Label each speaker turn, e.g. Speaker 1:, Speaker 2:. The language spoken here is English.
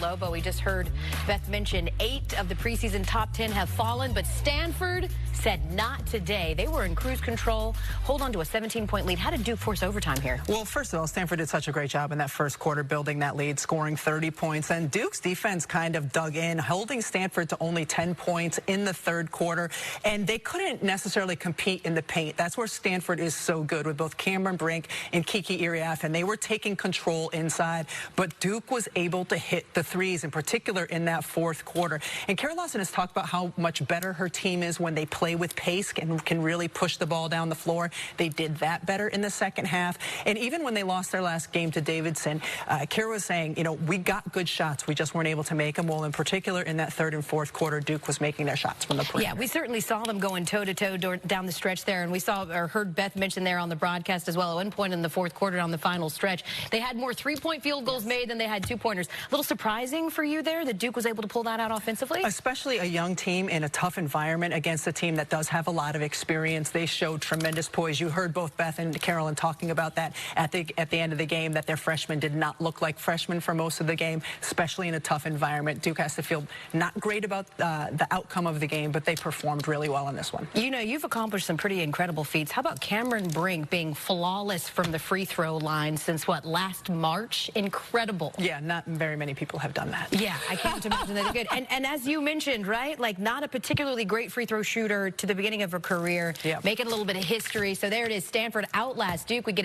Speaker 1: Lobo, we just heard Beth mention 8 of the preseason top 10 have fallen, but Stanford said not today. They were in cruise control, hold on to a 17-point lead. How did Duke force overtime here?
Speaker 2: Well, first of all, Stanford did such a great job in that first quarter building that lead, scoring 30 points. And Duke's defense kind of dug in, holding Stanford to only 10 points in the third quarter. And they couldn't necessarily compete in the paint. That's where Stanford is so good with both Cameron Brink and Kiki Iriaf. And they were taking control inside. But Duke was able to hit the threes, in particular in that fourth quarter. And Kara Lawson has talked about how much better her team is when they play with pace and can really push the ball down the floor. They did that better in the second half. And even when they lost their last game to Davidson, Kara was saying, you know, we got good shots. We just weren't able to make them. Well, in particular, in that third and fourth quarter, Duke was making their shots from the perimeter.
Speaker 1: Yeah, we certainly saw them going toe-to-toe down the stretch there. And we saw or heard Beth mention there on the broadcast as well, at one point in the fourth quarter on the final stretch, they had more three-point field goals made than they had two-pointers. A little surprising for you there that Duke was able to pull that out offensively?
Speaker 2: Especially a young team in a tough environment against a team that does have a lot of experience. They showed tremendous poise. You heard both Beth and Carolyn talking about that at the end of the game, that their freshmen did not look like freshmen for most of the game, especially in a tough environment. Duke has to feel not great about the outcome of the game, but they performed really well in this one.
Speaker 1: You know, you've accomplished some pretty incredible feats. How about Cameron Brink being flawless from the free throw line since, what, last March? Incredible.
Speaker 2: Yeah, not very many people have done that.
Speaker 1: Yeah, I can't imagine that. Good. And as you mentioned, right, like not a particularly great free throw shooter to the beginning of her career, making a little bit of history. So there it is, Stanford outlast Duke. We get